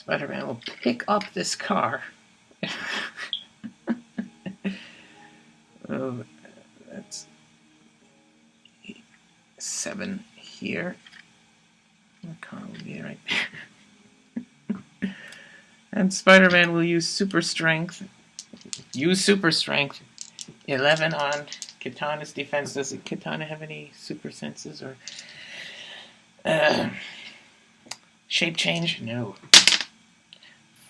Spider-Man will pick up this car. Oh, that's 7 here. The car will be right there. And Spider-Man will use super strength. 11 on Kitana's defense. Does Kitana have any super senses or shape change? No.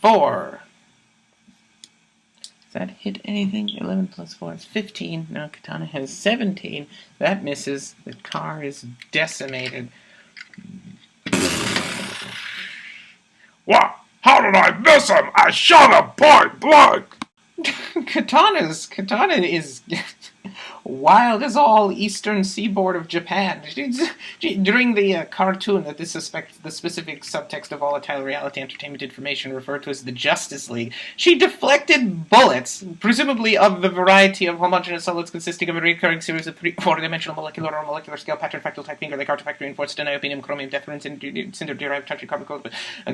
4. Does that hit anything? 11 plus 4 is 15. No, Kitana has 17. That misses. The car is decimated. What? How did I miss him? I shot him point blank! Katana is wild as all eastern seaboard of Japan. During the cartoon that this suspects the specific subtext of volatile reality entertainment information referred to as the Justice League, she deflected bullets, presumably of the variety of homogeneous solids consisting of a recurring series of 4-dimensional molecular or molecular scale pattern fractal type finger like artifact reinforced niobium, chromium, deference, cinder derived touchy carbon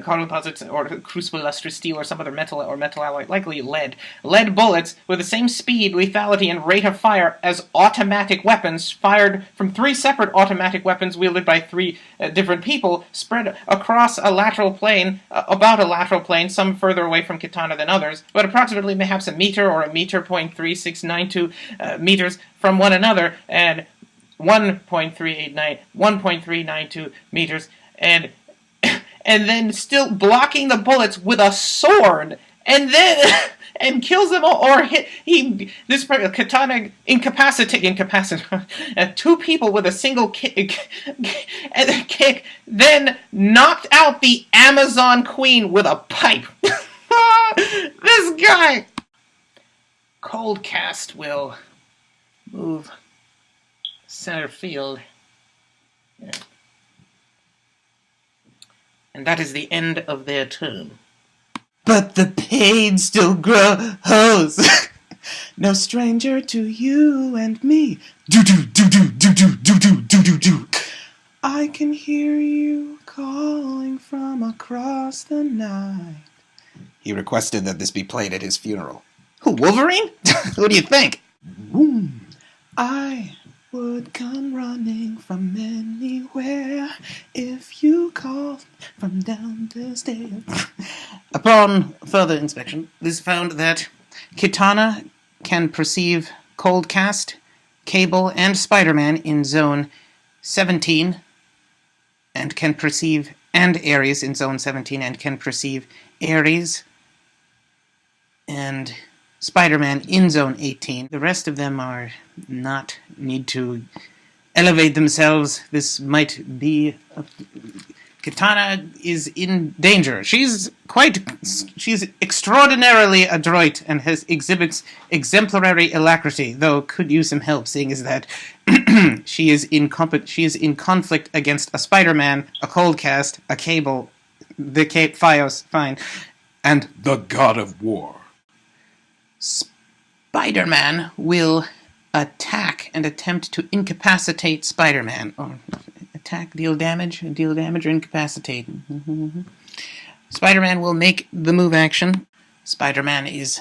composites or crucible lustrous steel or some other metal or metal alloy, likely lead. Lead bullets with the same speed, lethality, and rate of fire as automatic weapons fired from 3 separate automatic weapons wielded by 3 different people spread across a lateral plane, about a lateral plane, some further away from Kitana than others, but approximately perhaps a meter or a meter 0.3692 meters from one another, and 1.392 meters, and then still blocking the bullets with a sword, and then and kills them all, or Katana incapacitated 2 people with a single kick, then knocked out the Amazon Queen with a pipe. This guy! Cold Cast will move center field. Yeah. And that is the end of their turn. But the pain still grows. No stranger to you and me. Do-do-do-do-do-do-do-do-do-do. I can hear you calling from across the night. He requested that this be played at his funeral. Who, Wolverine? Who do you think? I would come running from anywhere if you called from down the stairs. Upon further inspection, it is found that Kitana can perceive Cold Cast, Cable, and Spider-Man in Zone 17, and can perceive, and Ares in Zone 17, and can perceive Ares and Spider-Man in Zone 18. The rest of them are not need to elevate themselves. This might be... Kitana is in danger. She's extraordinarily adroit and exhibits exemplary alacrity, though could use some help, seeing as that she is in conflict against a Spider-Man, a Cold Cast, a Cable, the Fios, fine, and the God of War. Spider-Man will attack and attempt to incapacitate Spider-Man, or attack, deal damage, or incapacitate. Spider-Man will make the move action. Spider-Man is...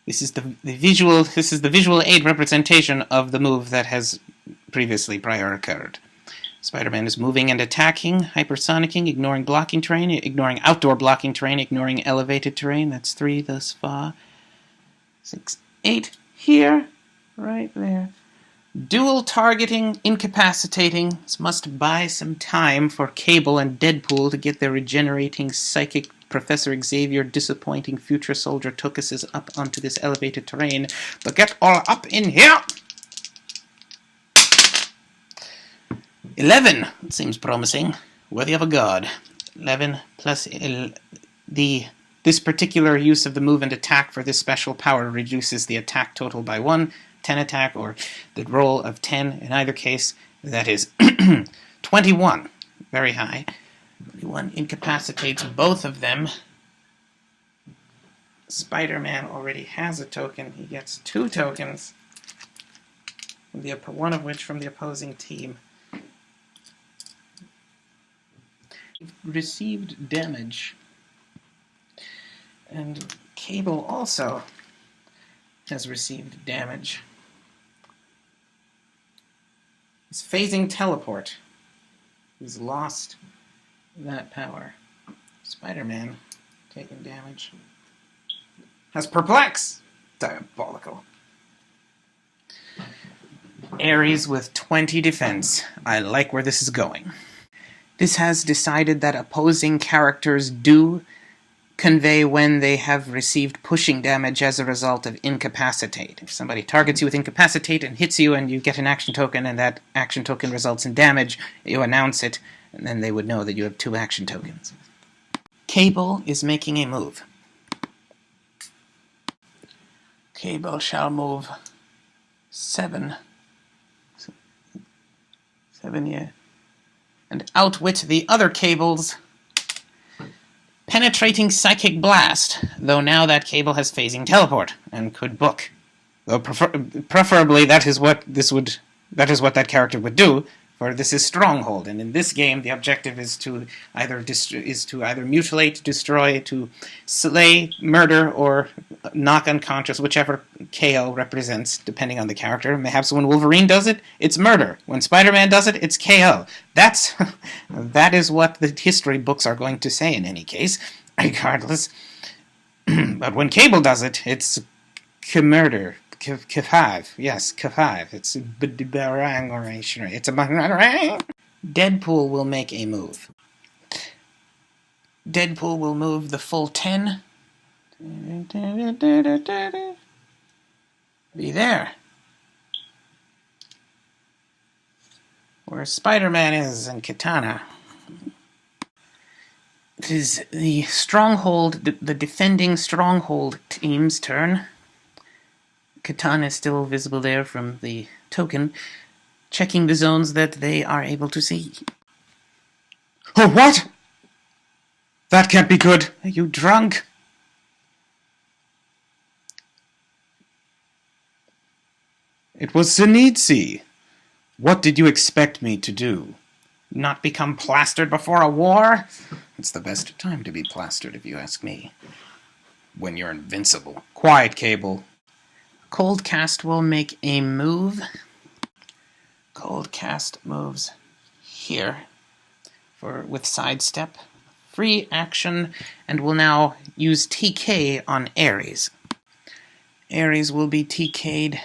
This is the visual aid representation of the move that has previously prior occurred. Spider-Man is moving and attacking, hypersonicking, ignoring blocking terrain, ignoring outdoor blocking terrain, ignoring elevated terrain. That's 3 thus far. 6, 8 here, right there. Dual targeting, incapacitating. This must buy some time for Cable and Deadpool to get their regenerating psychic Professor Xavier disappointing future soldier Tokuses up onto this elevated terrain. But get all up in here! 11. It seems promising. Worthy of a god. 11 plus this particular use of the move and attack for this special power reduces the attack total by 1. 10 attack, or the roll of 10 in either case. That is 21. Very high. 21 incapacitates both of them. Spider-Man already has a token. He gets 2 tokens, one of which from the opposing team. Received damage. And Cable also has received damage. His phasing teleport. He's lost that power. Spider-Man taking damage. Has perplex. Diabolical. Ares with 20 defense. I like where this is going. This has decided that opposing characters do convey when they have received pushing damage as a result of incapacitate. If somebody targets you with incapacitate and hits you and you get an action token and that action token results in damage, you announce it, and then they would know that you have 2 action tokens. Cable is making a move. Cable shall move 7. 7, yeah. And outwit the other Cables. Penetrating Psychic Blast, though now that Cable has phasing teleport and could book. Though preferably that is what that character would do, for this is Stronghold, and in this game the objective is to either mutilate, destroy, to slay, murder, or knock unconscious, whichever KO represents, depending on the character. Perhaps when Wolverine does it, it's murder. When Spider-Man does it, it's KO. That is what the history books are going to say in any case, regardless. But when Cable does it, it's murder. K5, yes, K5. It's a barang. It's a barang. Deadpool will make a move. Deadpool will move the full 10. Be there. Where Spider-Man is and Katana. It is the Stronghold, the defending Stronghold team's turn. Katana is still visible there from the token, checking the zones that they are able to see. Oh, what? That can't be good. Are you drunk? It was Zenitsi. What did you expect me to do? Not become plastered before a war? It's the best time to be plastered, if you ask me. When you're invincible. Quiet, Cable. Cold Cast will make a move. Cold Cast moves here with sidestep. Free action, and will now use TK on Ares. Ares will be TK'd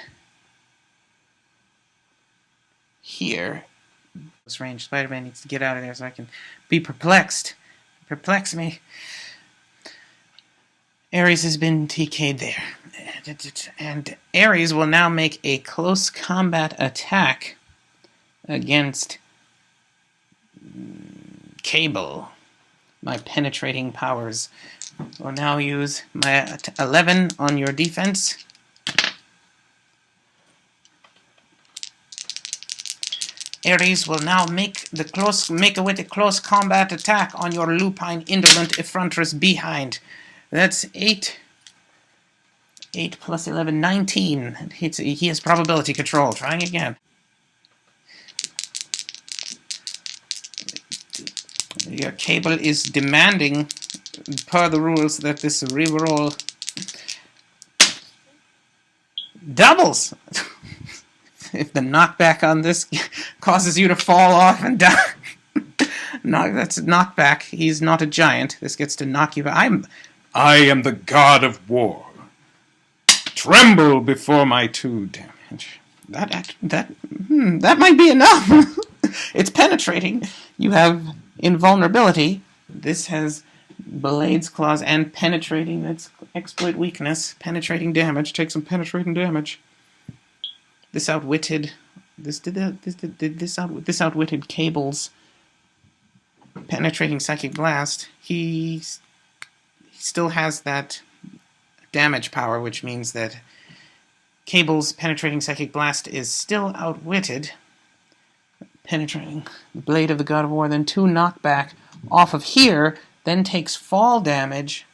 here. This range, Spider-Man needs to get out of there so I can be perplexed. Perplex me. Ares has been TK'd there. And Ares will now make a close combat attack against Cable. My penetrating powers will now use my 11 on your defense. Ares will now make a close combat attack on your lupine indolent effronterous behind. That's 8. 8 plus 11, 19. He has probability control. Trying again. Your Cable is demanding, per the rules, that this reroll doubles. If the knockback on this causes you to fall off and die. No, that's knockback. He's not a giant. This gets to knock you back. I am the god of war. Tremble before my 2 damage. That might be enough. It's penetrating. You have invulnerability. This has Blades Claws and penetrating. That's exploit weakness. Penetrating damage. Take some penetrating damage. This outwitted Cable's penetrating psychic blast. He still has that damage power, which means that Cable's penetrating psychic blast is still outwitted. Penetrating the Blade of the God of War, then 2 knockback off of here, then takes fall damage,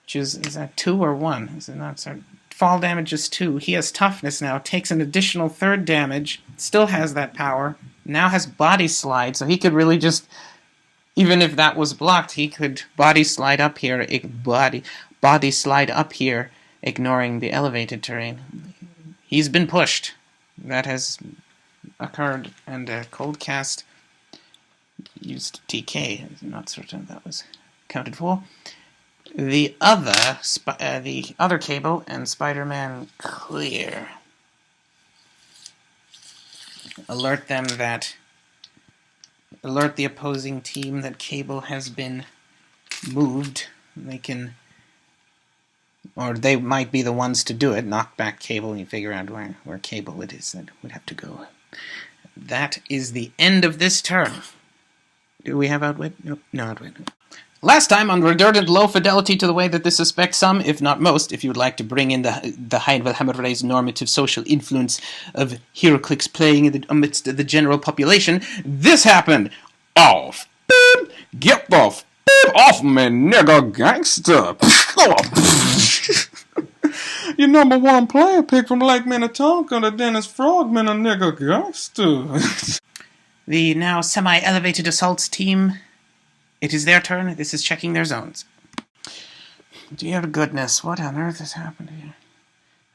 which is that 2 or 1? Is it not? Sorry. Fall damage is 2. He has toughness now, takes an additional 3rd damage, still has that power, now has body slide, so he could really just, even if that was blocked, he could body slide up here, body slide up here, ignoring the elevated terrain. He's been pushed. That has occurred, and cold cast used TK. I'm not certain that was accounted for. The other cable and Spider-Man clear. Alert the opposing team that cable has been moved. They can, or they might be the ones to do it. Knock back cable and you figure out where cable it is that would have to go. That is the end of this turn. Do we have outwit? Nope, no outwit. Last time on redundant low fidelity to the way that this suspects some, if not most, if you would like to bring in the Heidvelhammer's normative social influence of heroclix playing amidst the general population, this happened. Off. Beep. Get the beep off me, nigga gangster. Your number one player pick from Lake Minnetonka, the Dennis Frogman, a nigga gangster. The now semi-elevated assaults team, it is their turn. This is checking their zones. Dear goodness, what on earth has happened here?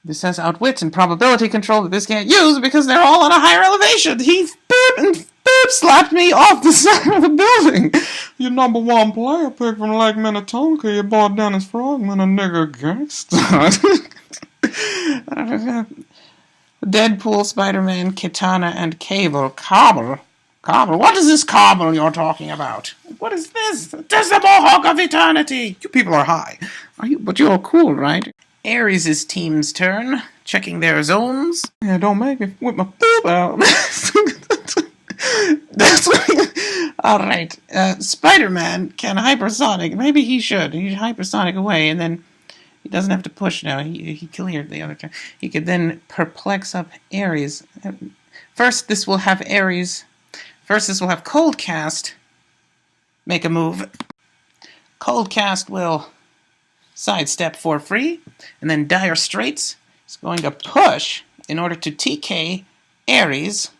This has outwit and probability control that this can't use because they're all on a higher elevation. He beep and beep slapped me off the side of the building. Your number one player pick from Lake Minnetonka, your boy Dennis Frogman, a nigga gangster. Deadpool, Spider-Man, Kitana, and Cable. Cobble? What is this cobble you're talking about? What is this? This is the Mohawk of Eternity! You people are high. But you're cool, right? Ares' team's turn. Checking their zones. Yeah, don't make me whip my boob out. That's what Alright. Spider-Man can hypersonic. Maybe he should. He should hypersonic away, and then he doesn't have to push now. He cleared the other turn. He could then perplex up Ares. First, this will have Cold Cast make a move. Cold Cast will sidestep for free, and then Dire Straits is going to push in order to TK Ares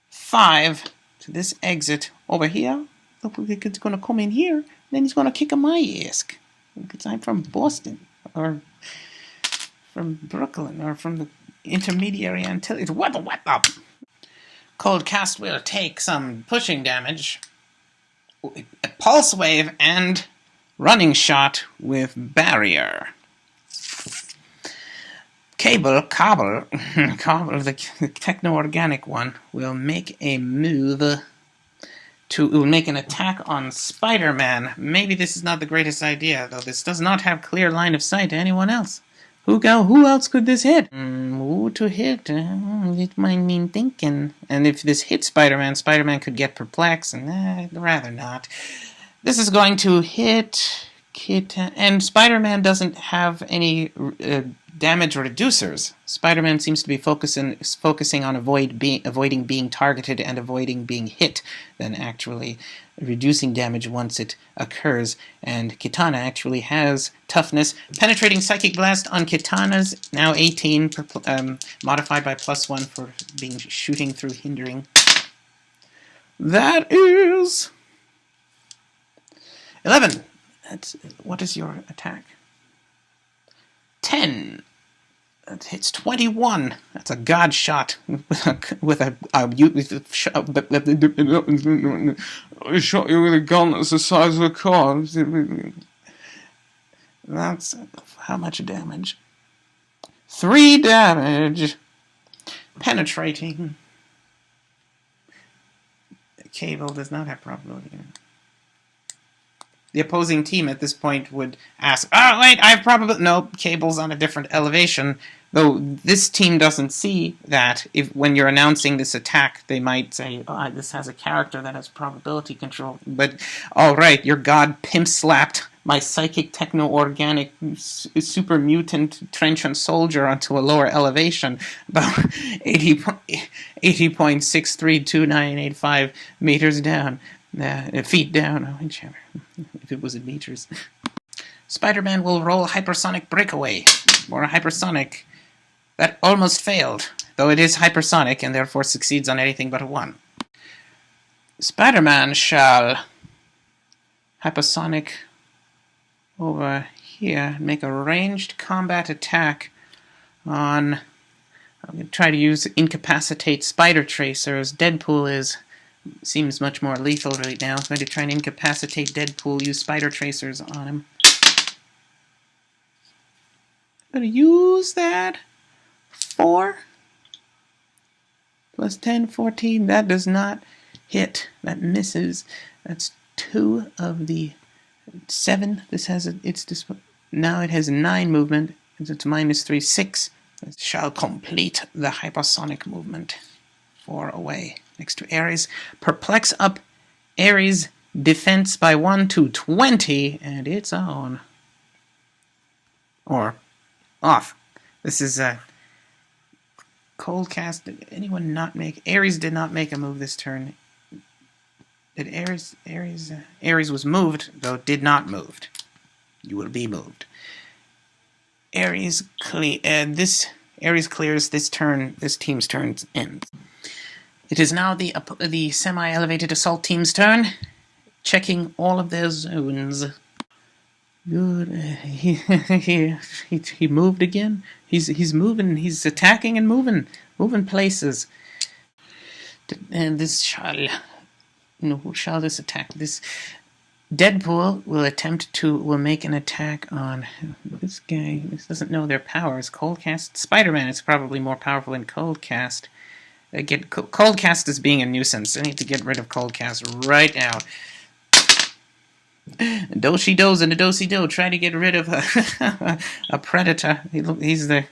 5 to this exit over here. Look, he's going to come in here, and then he's going to kick my ass. Because I'm from Boston, or from Brooklyn, or from the intermediary Antilles. What the? Cold Cast will take some pushing damage, a pulse wave, and running shot with barrier. Cobble, the techno-organic one, will make a move will make an attack on Spider-Man. Maybe this is not the greatest idea, though this does not have clear line of sight to anyone else. Who else could this hit? Who to hit? It might mean thinking. And if this hits Spider-Man, Spider-Man could get perplexed, and I'd rather not. This is going to hit Kit, and Spider-Man doesn't have any damage reducers. Spider-Man seems to be focusing on avoiding being targeted and avoiding being hit than actually reducing damage once it occurs. And Kitana actually has toughness. Penetrating Psychic Blast on Kitana's now 18, modified by +1 for being shooting through hindering. That is 11. What is your attack? 10. That hits 21. That's a god shot with a I shot you with a gun that's the size of a car. That's how much damage? 3 damage. Penetrating. Cable does not have probability. The opposing team at this point would ask, oh, wait, I have probability. No, Cable's on a different elevation. Though this team doesn't see that. When you're announcing this attack, they might say, oh, this has a character that has probability control. But, all right, your god pimp-slapped my psychic techno-organic super mutant trenchant soldier onto a lower elevation, about 80.632985 meters down. Feet down, whichever, if it was in meters. Spider-Man will roll hypersonic breakaway, or a hypersonic that almost failed, though it is hypersonic and therefore succeeds on anything but a 1. Spider-Man shall hypersonic over here and make a ranged combat attack on... I'm going to try to use incapacitate spider tracers. Deadpool seems much more lethal right now. I'm going to try and incapacitate Deadpool, use spider tracers on him. I'm going to use that. 4 plus 10, 14. That does not hit. That misses. That's 2 of the 7. This has now it has 9 movement. It's minus 3, 6. It shall complete the hypersonic movement. 4 away. Next to Ares. Perplex up Ares' defense by 1 to 20, and it's on. Or off. This is cold cast. Did anyone not make... Ares did not make a move this turn. Did Ares was moved, though did not moved. You will be moved. Ares clears this turn. This team's turn ends. It is now the semi-elevated assault team's turn, checking all of their zones. Good. He moved again. He's moving. He's attacking and moving places. And this shall... No, who shall this attack? This Deadpool will make an attack on this guy. This doesn't know their powers. Cold Cast. Spider-Man is probably more powerful than Cold Cast. Cold Cast is being a nuisance. I need to get rid of Cold Cast right now. Do-shi-dos and a do-si-do. Try to get rid of a predator. He's the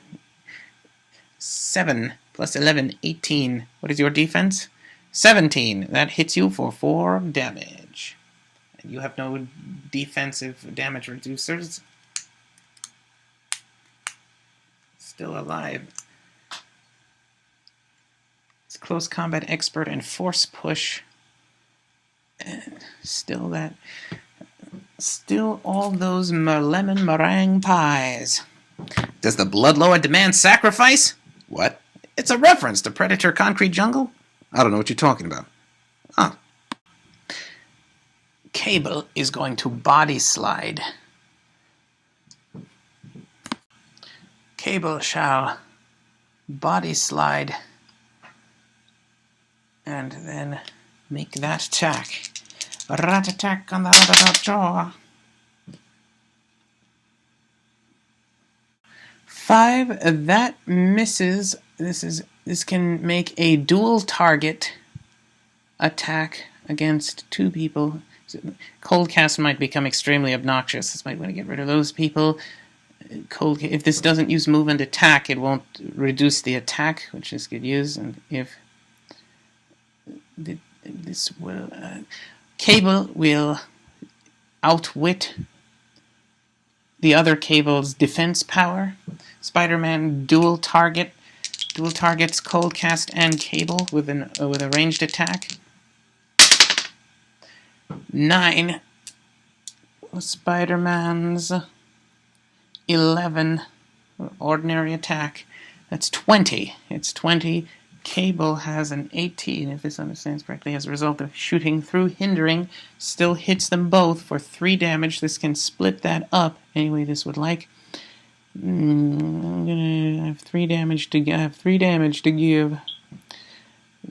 7 plus 11, 18. What is your defense? 17. That hits you for 4 damage. And you have no defensive damage reducers. Still alive. It's close combat expert and force push. And still all those lemon meringue pies. Does the Bloodlower demand sacrifice? What? It's a reference to Predator Concrete Jungle? I don't know what you're talking about. Ah. Cable is going to body slide. Cable shall body slide and then make that attack. Rat attack on the rat-a-tat-jaw. 5. That misses. This can make a dual target attack against 2 people. Cold Cast might become extremely obnoxious. This might want to get rid of those people. If this doesn't use move and attack, it won't reduce the attack, which is good use. And if this will, Cable will outwit the other Cable's defense power. Spider-Man dual targets Cold Cast and Cable with a ranged attack. 9. Spider-Man's 11 ordinary attack. That's 20. It's 20. Cable has an 18, if this understands correctly, as a result of shooting through hindering. Still hits them both for 3 damage. This can split that up any way this would like. I'm gonna have 3 damage to give.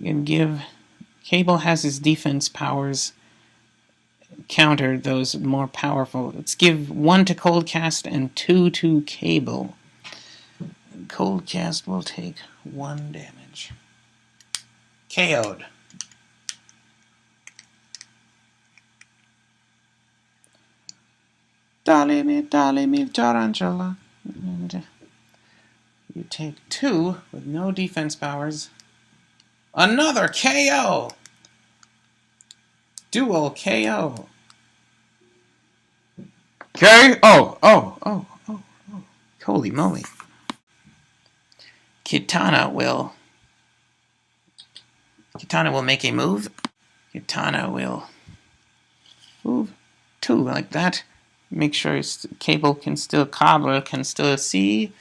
And give. Cable has his defense powers counter those more powerful. Let's give 1 to Cold Cast and 2 to Cable. Cold Cast will take 1 damage. KO'd. Dolly me, tarantula. And you take 2 with no defense powers. Another KO! Dual KO. Oh. Holy moly. Kitana will make a move. Kitana will move 2 like that. Make sure Cable can still see.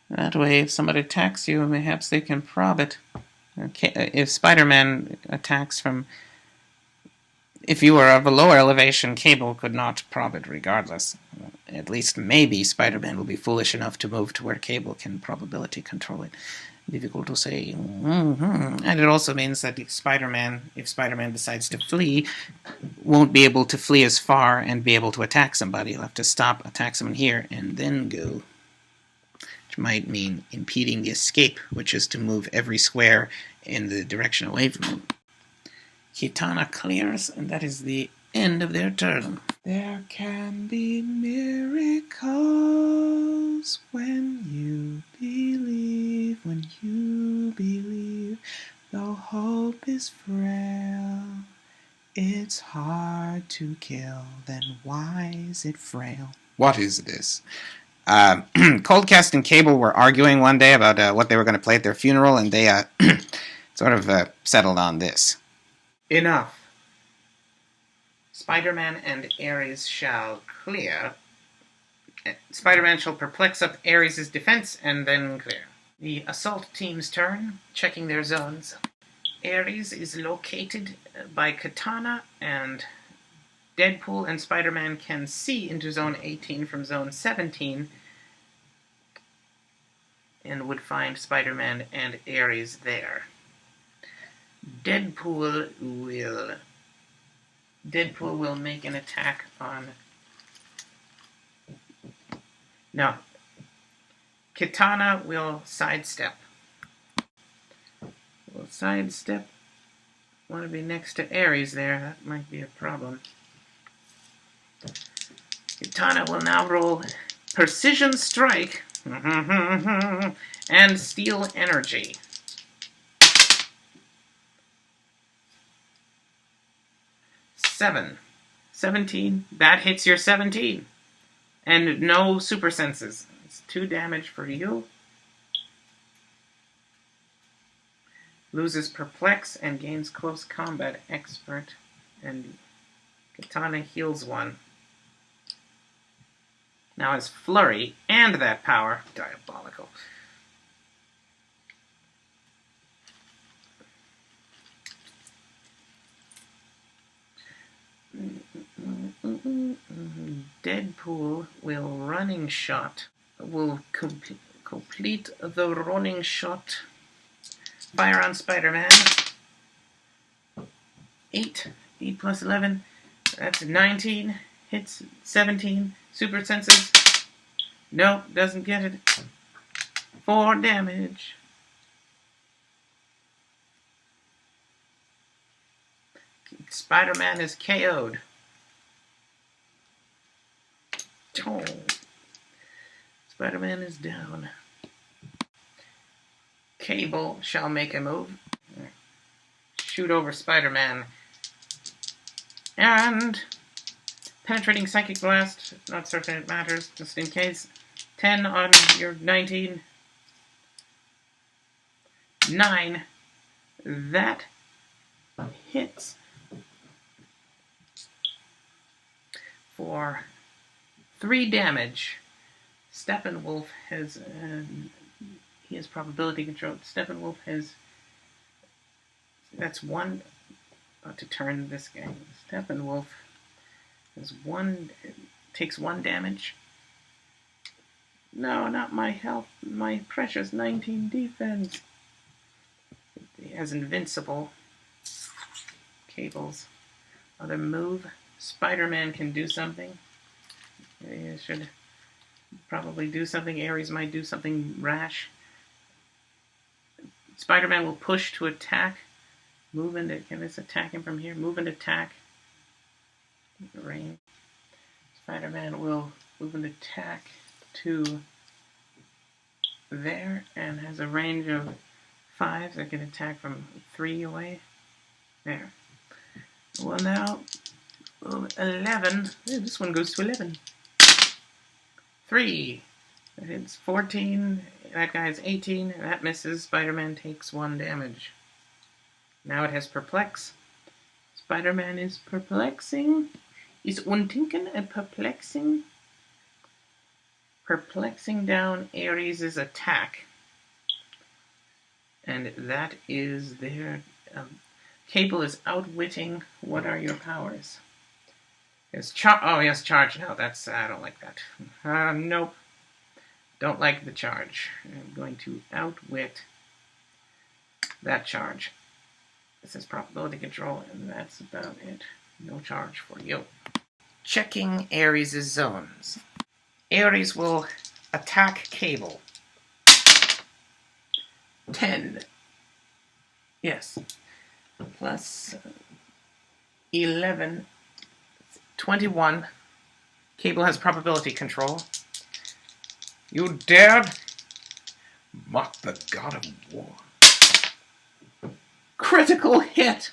That way, if somebody attacks you, perhaps they can prob it. If Spider-Man attacks from If you were of a lower elevation, Cable could not prob it regardless. At least maybe Spider-Man will be foolish enough to move to where Cable can probability control it. Difficult to say. And it also means that if Spider-Man decides to flee, won't be able to flee as far and be able to attack somebody. He'll have to stop, attack someone here, and then go. Which might mean impeding the escape, which is to move every square in the direction away from him. Kitana clears, and that is the end of their turn. There can be miracles when you believe, though hope is frail. It's hard to kill, then why is it frail? What is this? Coldcast and Cable were arguing one day about what they were going to play at their funeral, and they sort of settled on this. Enough. Spider-Man and Ares shall clear. Spider-Man shall perplex up Ares' defense and then clear. The assault team's turn, checking their zones. Ares is located by Katana, and Deadpool and Spider-Man can see into Zone 18 from Zone 17 and would find Spider-Man and Ares there. Deadpool will make an attack on... No. Kitana will sidestep. Want to be next to Ares there. That might be a problem. Kitana will now roll Precision Strike and Steal Energy. 17. That hits your 17. And no super senses. It's 2 damage for you. Loses Perplex and gains Close Combat Expert. And Katana heals 1. Now has Flurry and that power. Diabolical. Deadpool will running shot. Will complete the running shot. Fire on Spider-Man. 8 plus 11. That's 19. Hits 17. Super senses. Nope, doesn't get it. 4 damage. Spider-Man is KO'd. Oh. Spider-Man is down. Cable shall make a move. Shoot over Spider-Man. And penetrating Psychic Blast. Not certain it matters, just in case. 10 on your 19. 9. That hits for 3 damage. Steppenwolf has he has probability control. Steppenwolf has that's 1 about to turn this guy. Steppenwolf has takes 1 damage. No, not my health. My precious 19 defense. He has invincible. Cable's other move. Spider-Man can do something. He should probably do something. Ares might do something rash. Spider-Man will push to attack. Move into... Can this attack him from here? Move and attack. Range. Spider-Man will move and attack to there and has a range of 5 that can attack from 3 away. There. Well, now 11. This one goes to 11. 3. It's 14. That guy's 18. That misses. Spider-Man takes 1 damage. Now it has Perplex. Spider-Man is perplexing. Is Untinken a perplexing? Perplexing down Ares' attack. And that is their... Cable is outwitting. What are your powers? Yes, charge now. I don't like that. Nope. Don't like the charge. I'm going to outwit that charge. This is probability control, and that's about it. No charge for you. Checking Ares' zones. Ares will attack Cable. 10. Yes. Plus 11. 21. Cable has probability control. You dared mock the god of war. Critical hit!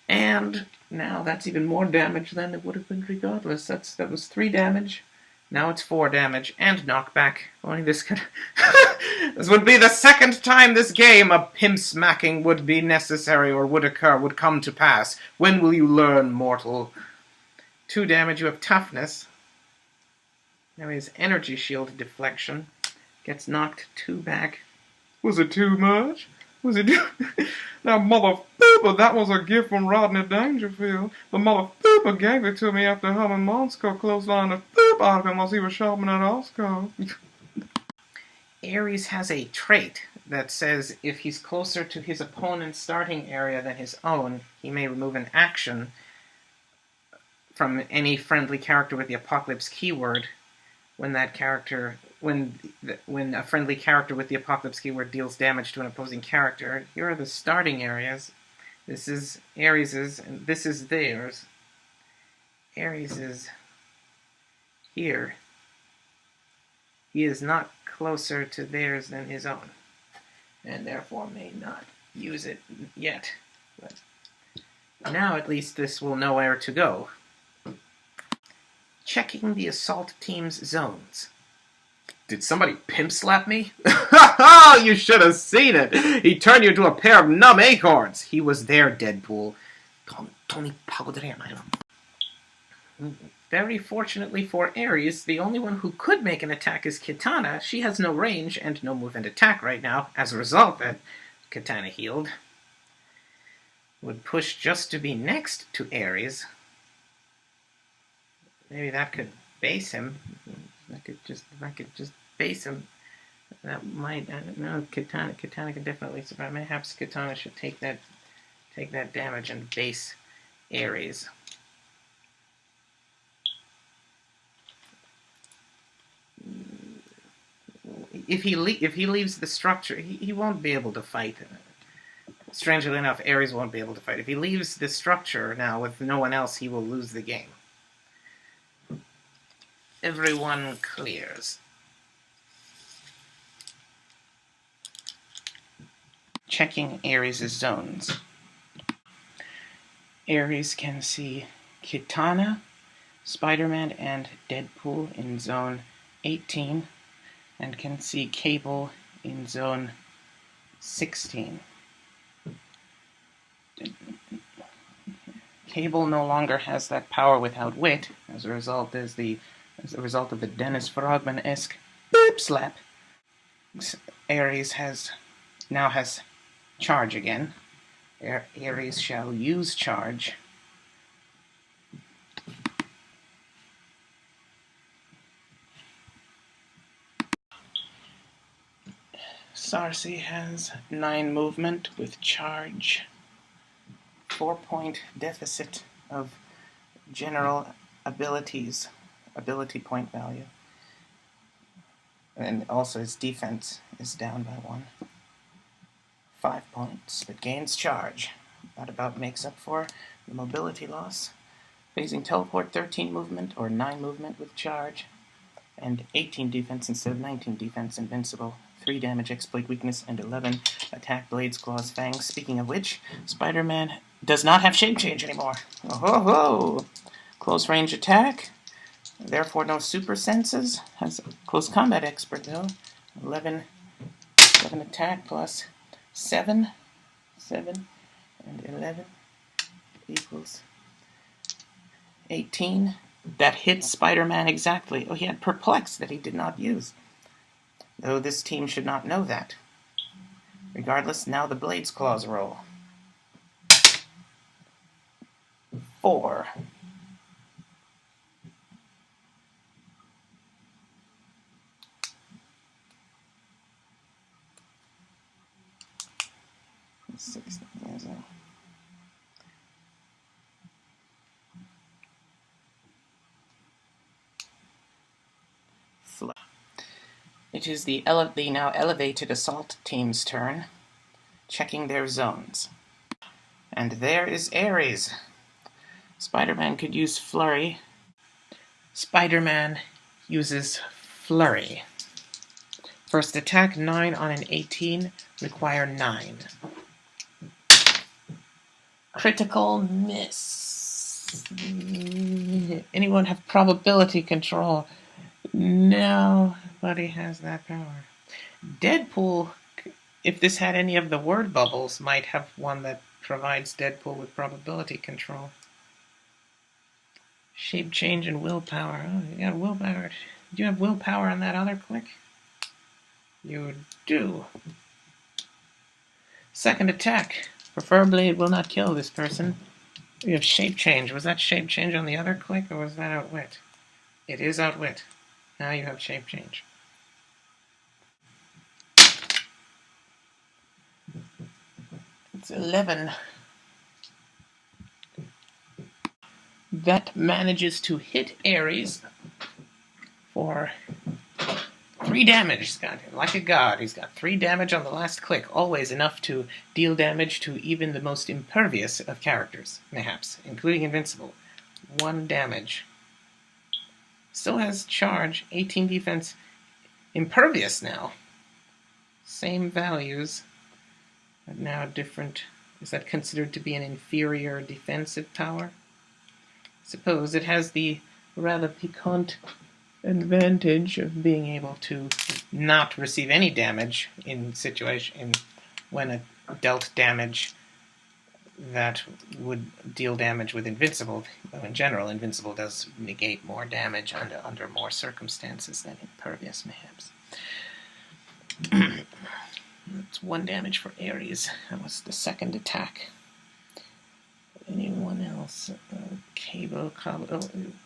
And now that's even more damage than it would have been regardless. That was 3 damage. Now it's 4 damage and knockback. Only this could... This would be the second time this game a pimp smacking would be necessary or would come to pass. When will you learn, mortal? 2 damage, you have toughness. Now he has energy shield deflection. Gets knocked 2 back. Was it too much? Was it too... Now, motherfucker, that was a gift from Rodney Dangerfield. The motherfucker gave it to me after Herman Monsko clotheslined the poop out of him while he was sharpening that Oscar. Ares has a trait that says if he's closer to his opponent's starting area than his own, he may remove an action from any friendly character with the Apocalypse keyword when that character... When a friendly character with the Apocalypse keyword deals damage to an opposing character. Here are the starting areas. This is Ares's, and this is theirs. Ares is here. He is not closer to theirs than his own, and therefore may not use it yet. But now at least this will know where to go. Checking the assault team's zones. Did somebody pimp slap me? You should have seen it. He turned you into a pair of numb acorns. He was there, Deadpool. Tony Very fortunately for Ares, the only one who could make an attack is Kitana. She has no range and no movement attack right now. As a result, that Kitana healed would push just to be next to Ares. Maybe that could base him. If I could just base him, that might... I don't know. Kitana can definitely survive. Perhaps Kitana should take that damage and base Ares. If he leaves the structure, he won't be able to fight. Strangely enough, Ares won't be able to fight. If he leaves the structure now with no one else, he will lose the game. Everyone clears. Checking Ares' zones. Ares can see Kitana, Spider-Man, and Deadpool in Zone 18, and can see Cable in Zone 16. Cable no longer has that power without wit. As a result of the Dennis Frogman-esque boop slap, Ares now has charge again. Ares shall use charge. Sarsi has 9 movement with charge. 4-point deficit of general abilities. Ability point value. And also his defense is down by 1. 5 points, but gains charge. That about makes up for the mobility loss. Phasing teleport, 13 movement, or 9 movement with charge. And 18 defense instead of 19 defense, invincible. 3 damage, exploit weakness, and 11 attack, blades, claws, fangs. Speaking of which, Spider-Man does not have shape change anymore. Oh ho ho! Close range attack. Therefore, no super senses. Has a close combat expert, though. 11 attack plus 7, and 11 equals 18. That hits Spider-Man exactly. Oh, he had Perplex that he did not use. Though this team should not know that. Regardless, now the Blades Claws roll. 4. Six. It is the now elevated assault team's turn, checking their zones. And there is Ares. Spider-Man could use Flurry. Spider-Man uses Flurry. First attack, 9 on an 18, require 9. Critical miss. Anyone have probability control? Nobody has that power. Deadpool, if this had any of the word bubbles, might have one that provides Deadpool with probability control. Shape change and willpower. Oh, you got willpower. Do you have willpower on that other click? You do. Second attack. Preferably it will not kill this person. You have shape change. Was that shape change on the other click, or was that outwit? It is outwit. Now you have shape change. It's 11. That manages to hit Ares for 3 damage. He's got, like a god, he's got 3 damage on the last click, always enough to deal damage to even the most impervious of characters, mayhaps, including Invincible. 1 damage. Still has charge, 18 defense, impervious now. Same values, but now different. Is that considered to be an inferior defensive power? Suppose it has the rather piquant advantage of being able to not receive any damage when dealt damage that would deal damage with Invincible. Well, in general, Invincible does negate more damage under more circumstances than Impervious, mayhaps. That's 1 damage for Ares. That was the second attack. Anyone else? Cable, of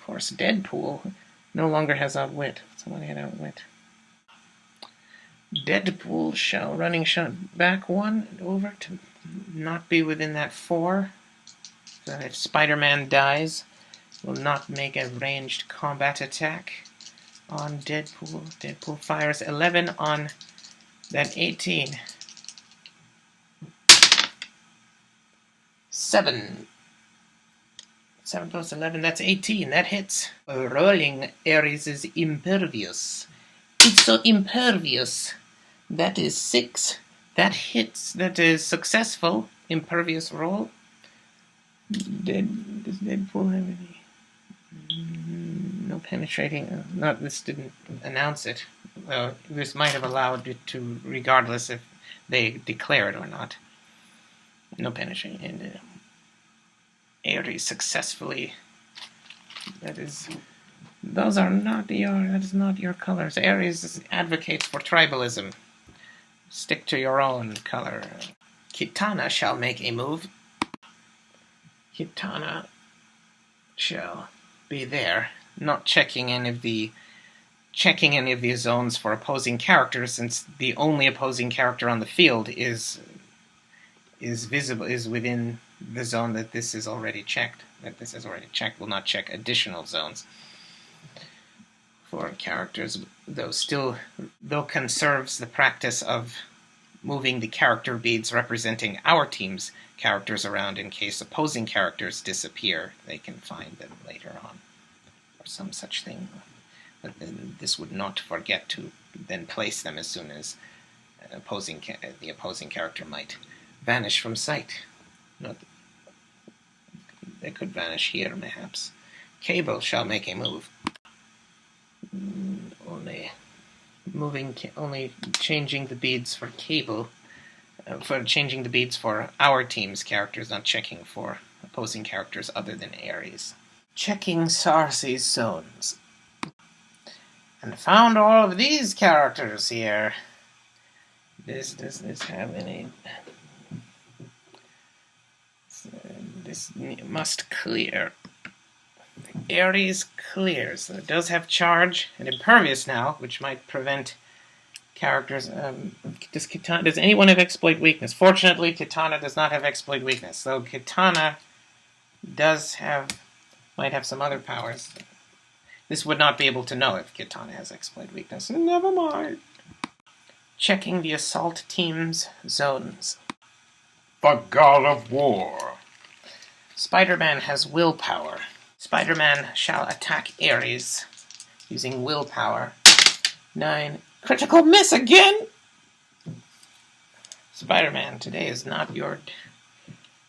course, Deadpool no longer has outwit. Somebody had outwit. Deadpool shall running shot back 1 over to not be within that 4. So if Spider-Man dies, will not make a ranged combat attack on Deadpool. Deadpool fires 11 on that 18. 7. 7 plus 11, that's 18. That hits. Rolling Ares is impervious. It's so impervious. That is 6. That hits. That is successful. Impervious roll. Does Deadpool have any? No penetrating. Not this didn't announce it. This might have allowed it to, regardless if they declare it or not. No penetrating. And Ares successfully. That is not your colors. Ares advocates for tribalism. Stick to your own color. Kitana shall make a move. Kitana shall be there, not checking any of the zones for opposing characters, since the only opposing character on the field is within the zone that this is already checked. Will not check additional zones for characters, though conserves the practice of moving the character beads representing our team's characters around in case opposing characters disappear. They can find them later on, or some such thing. But then this would not forget to then place them as soon as the opposing character might vanish from sight. They could vanish here, mayhaps. Cable shall make a move. Only changing the beads for Cable, for changing the beads for our team's characters, not checking for opposing characters other than Ares. Checking Sarsi's zones. And found all of these characters here. Does this have any? This must clear. Ares clears. So it does have charge and impervious now, which might prevent characters. Does anyone have exploit weakness? Fortunately, Kitana does not have exploit weakness. So Kitana might have some other powers. This would not be able to know if Kitana has exploit weakness. Never mind. Checking the assault team's zones. The God of War. Spider-Man has willpower. Spider-Man shall attack Ares using willpower. 9. Critical miss again! Spider-Man, today is not your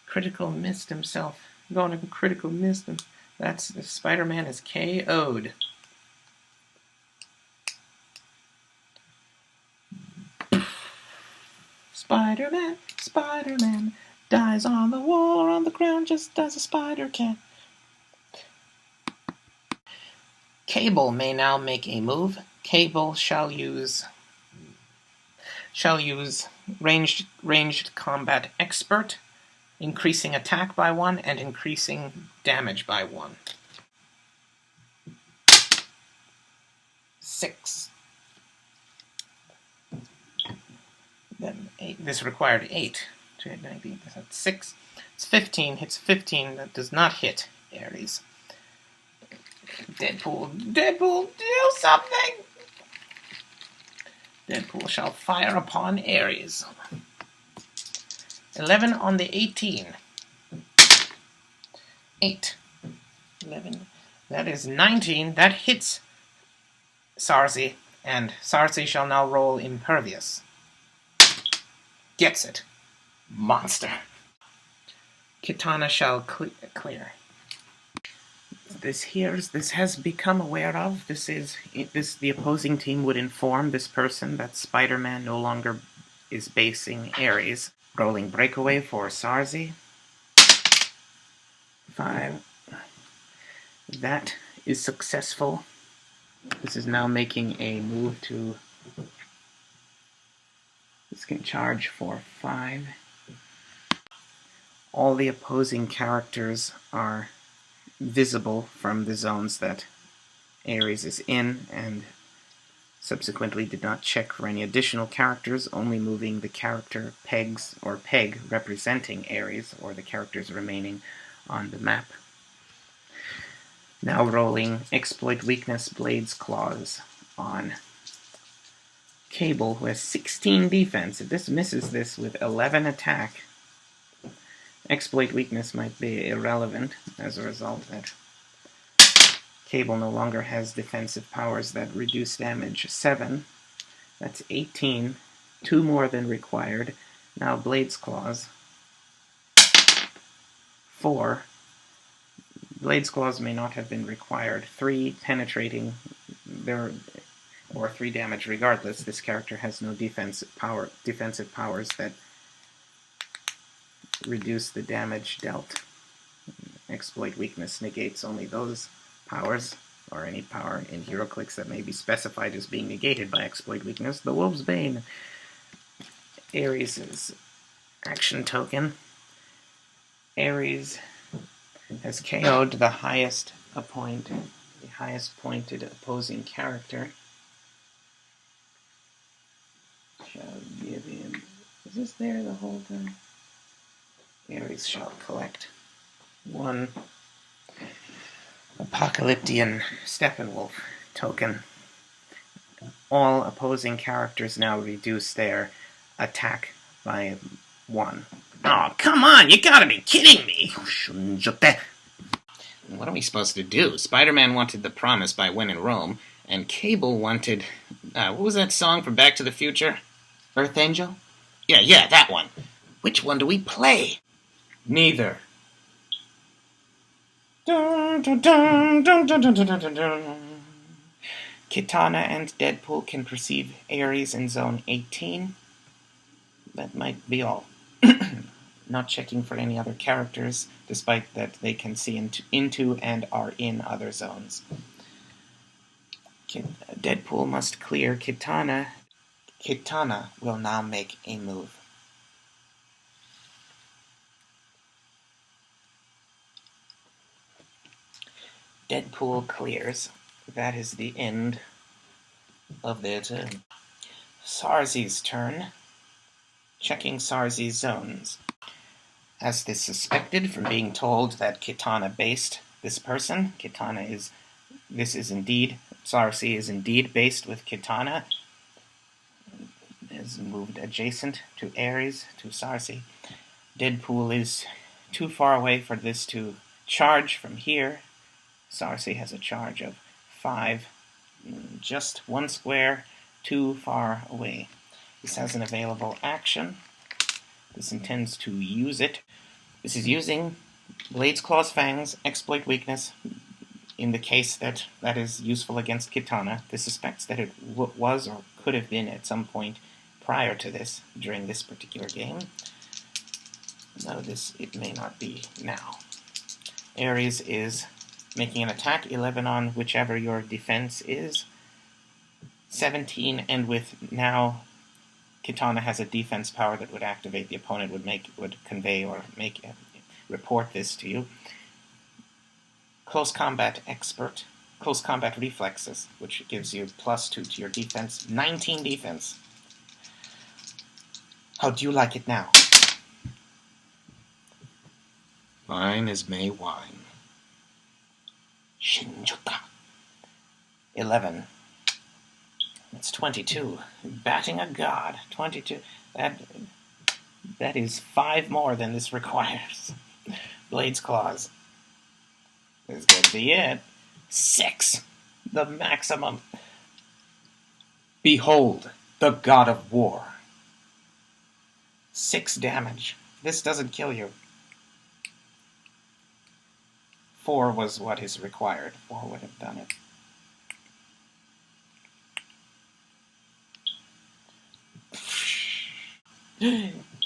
critical missed himself. Going to critical missed him. Spider-Man is KO'd. Spider-Man dies on the wall or on the ground just as a spider can. Cable may now make a move. Cable shall use ranged combat expert, increasing attack by 1 and increasing damage by 1. 6. Then 8. This required 8 to hit 19. That's 6. It's 15. Hits 15. That does not hit Ares. Deadpool, do something! Deadpool shall fire upon Ares. 11 on the 18. 8. 11. That is 19. That hits Sarsi, and Sarsi shall now roll impervious. Gets it. Monster. Kitana shall clear. This has become aware of. The opposing team would inform this person that Spider-Man no longer is basing Ares. Rolling breakaway for Sarsi. 5. That is successful. This is now making a move to... This can charge for 5. All the opposing characters are visible from the zones that Ares is in, and subsequently did not check for any additional characters, only moving the character pegs or peg representing Ares, or the characters remaining on the map. Now rolling exploit weakness Blades Claws on Cable, who has 16 defense. If this misses this with 11 attack, exploit weakness might be irrelevant as a result that Cable no longer has defensive powers that reduce damage. 7. That's 18. 2 more than required. Now Blades Claws. 4. Blades Claws may not have been required. 3 penetrating, or 3 damage regardless. This character has no defensive powers that reduce the damage dealt. Exploit weakness negates only those powers, or any power in heroclix that may be specified as being negated by exploit weakness. The Wolf's Bane. Ares' action token. Ares has KO'd the highest pointed opposing character. Shall give him... Is this there the whole time? Ares shall collect 1 Apocalyptian Steppenwolf token. All opposing characters now reduce their attack by 1. Oh, come on! You gotta be kidding me! What are we supposed to do? Spider-Man wanted the promise by When in Rome, and Cable wanted... what was that song from Back to the Future? Earth Angel? Yeah, that one. Which one do we play? Neither. Kitana and Deadpool can perceive Ares in Zone 18. That might be all. Not checking for any other characters, despite that they can see into and are in other zones. Deadpool must clear Kitana. Kitana will now make a move. Deadpool clears. That is the end of their turn. Sarzi's turn. Checking Sarzi's zones. As is suspected from being told that Kitana based this person, Sarsi is indeed based with Kitana, is moved adjacent to Ares, to Sarsi. Deadpool is too far away for this to charge from here. Sarsi has a charge of 5, just 1 square too far away. This has an available action. This intends to use it. This is using Blades, Claws, Fangs, exploit weakness, in the case that is useful against Kitana. This suspects that it was or could have been at some point prior to this, during this particular game. No, it may not be now. Ares is making an attack, 11 on whichever your defense is, 17, and with now Kitana has a defense power that would activate. The opponent would convey or report this to you. Close combat expert, close combat reflexes, which gives you +2 to your defense, 19 defense. How do you like it now? Fine as May wine. Shinjuka. 11. That's 22. Batting a god. 22. That is 5 more than this requires. Blades, Claws. This is going to be it. 6. The maximum. Behold, the god of war. 6 damage. This doesn't kill you. 4 was what is required. 4 would have done it.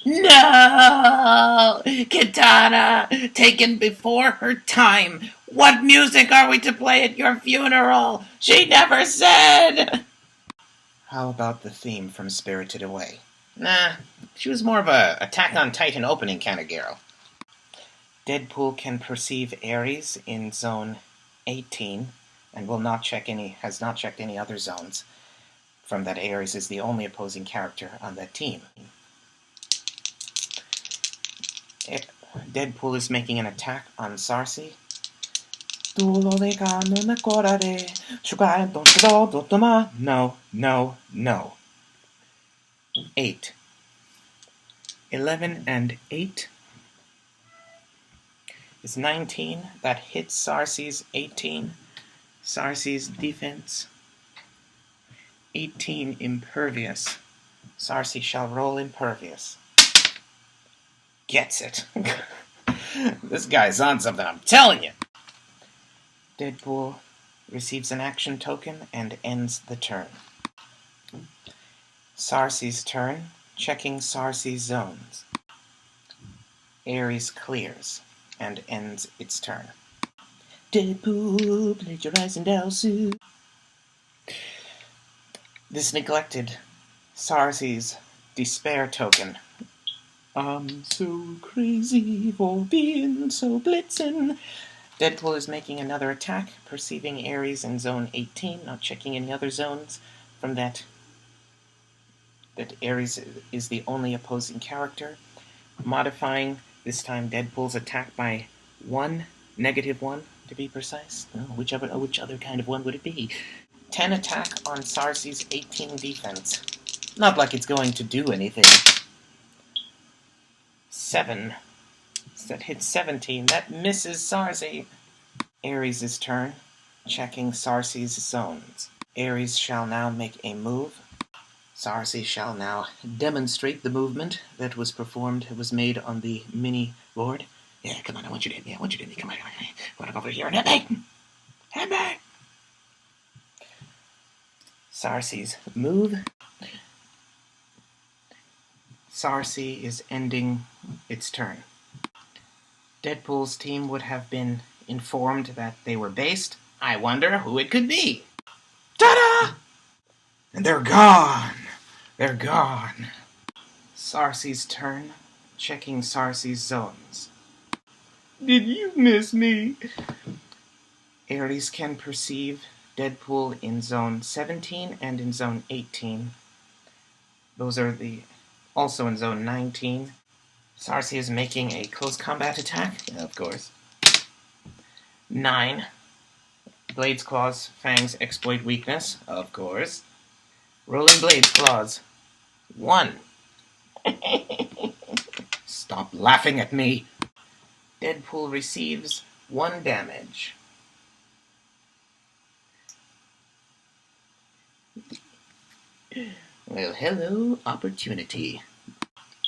No! Kitana! Taken before her time! What music are we to play at your funeral? She never said! How about the theme from Spirited Away? Nah, she was more of a Attack on Titan opening kind of girl. Deadpool can perceive Ares in zone 18 and has not checked any other zones, from that Ares is the only opposing character on that team. Deadpool is making an attack on Sarsi. No. 8. 11 and 8 is 19. That hits Sarsi's 18. Sarsi's defense. 18 impervious. Sarsi shall roll impervious. Gets it. This guy's on something, I'm telling you. Deadpool receives an action token and ends the turn. Sarsi's turn, checking Sarsi's zones. Ares clears and ends its turn. Deadpool, plagiarizing Dowsu. This neglected Sarsi's despair token. I'm so crazy for being so blitzing. Deadpool is making another attack, perceiving Ares in zone 18, not checking any other zones from that Ares is the only opposing character, modifying this time Deadpool's attack by 1, -1 to be precise. Which other kind of 1 would it be? 10 attack on Sarsi's 18 defense. Not like it's going to do anything. 7. That hits 17. That misses Sarsi. Ares' turn, checking Sarsi's zones. Ares shall now make a move. Sarsi shall now demonstrate the movement that was made on the mini board. Yeah, come on, I want you to hit me. Come on. I want to go over here and hit me. Hit me. Sarsi's move. Sarsi is ending its turn. Deadpool's team would have been informed that they were based. I wonder who it could be. Ta-da! And they're gone. Sarsi's turn, checking Sarsi's zones. Did you miss me? Ares can perceive Deadpool in Zone 17 and in Zone 18. Those are also in Zone 19. Sarsi is making a close combat attack, of course. 9. Blades, Claws, Fangs exploit weakness, of course. Rolling Blades, Claws. 1. Stop laughing at me. Deadpool receives 1 damage. Well, hello, opportunity.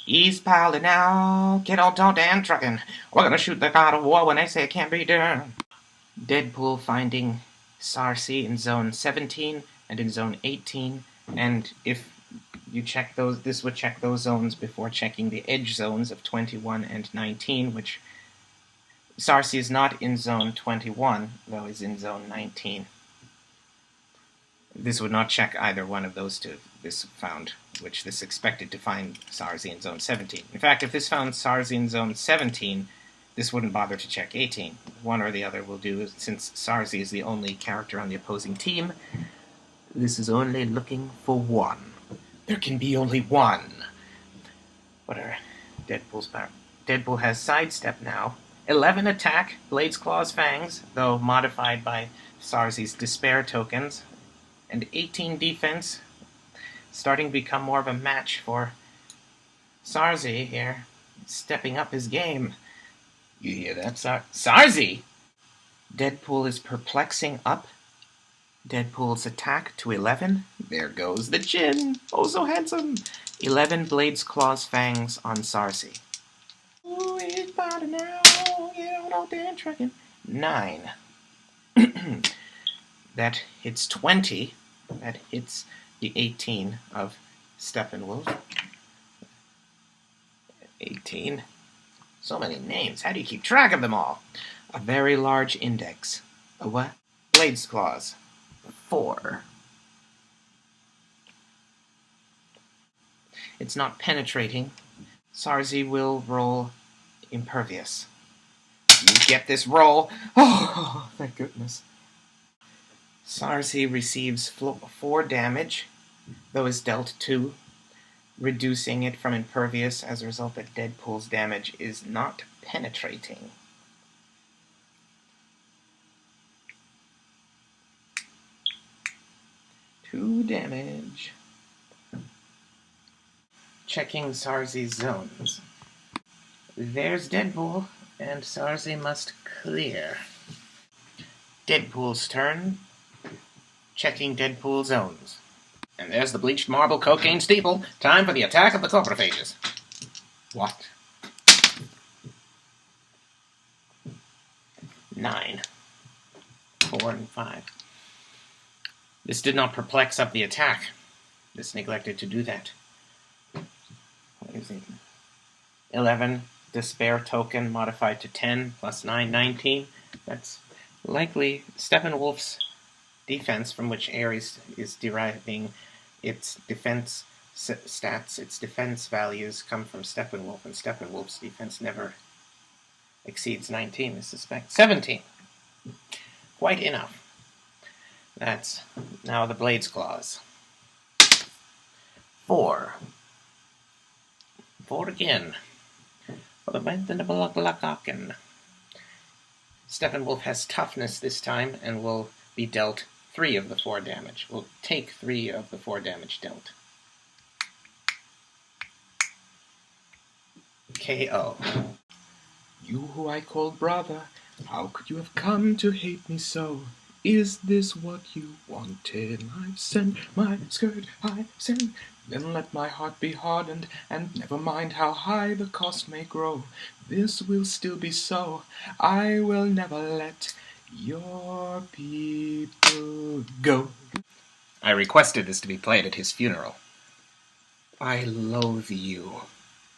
He's piling out, get on top and trucking. We're gonna shoot the god of war when they say it can't be done. Deadpool finding Sarsi in Zone 17 and in Zone 18, and if you check those, this would check those zones before checking the edge zones of 21 and 19, which Sarsi is not in Zone 21, though is in Zone 19. This would not check either one of those two. This found, which this expected to find Sarsi in Zone 17. In fact, if this found Sarsi in Zone 17, this wouldn't bother to check 18. One or the other will do, since Sarsi is the only character on the opposing team. This is only looking for 1. There can be only 1. What are Deadpool's power? Deadpool has Sidestep now. 11 attack, Blades, Claws, Fangs, though modified by Sarsi's Despair tokens. And 18 defense, starting to become more of a match for Sarsi here, stepping up his game. You hear that, Sarsi? Deadpool is perplexing up. Deadpool's attack to 11. There goes the chin. Oh, so handsome. 11 Blades, Claws, Fangs on Sarsi. Oh, it's body now. Get on out there and trucking. 9. That hits 20. That hits the 18 of Steppenwolf. 18. So many names. How do you keep track of them all? A very large index. A what? Blades Claws. 4. It's not penetrating. Sarsi will roll Impervious. You get this roll. Oh, thank goodness. Sarsi receives 4 damage, though is dealt 2, reducing it from Impervious as a result that Deadpool's damage is not penetrating. Two damage. Checking Sarsi's zones. There's Deadpool, and Sarsi must clear. Deadpool's turn. Checking Deadpool zones. And there's the bleached marble cocaine steeple. Time for the attack of the coprophages. What? 9. 4 and 5. This did not perplex up the attack. This neglected to do that. What is it? 11. Despair token modified to 10 plus 9, 19. That's likely Steppenwolf's defense, from which Ares is deriving its defense stats. Its defense values come from Steppenwolf, and Steppenwolf's defense never exceeds 19, I suspect. 17. Quite enough. That's now the Blades Claws. 4. 4 again. For the Steppenwolf has toughness this time and will be dealt 3 of the 4 damage. Will take 3 of the 4 damage dealt. KO. You who I called brother, how could you have come to hate me so? Is this what you wanted? I've sent my skirt, I've sent. Then let my heart be hardened, and never mind how high the cost may grow. This will still be so. I will never let your people go. I requested this to be played at his funeral. I loathe you.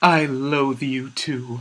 I loathe you too.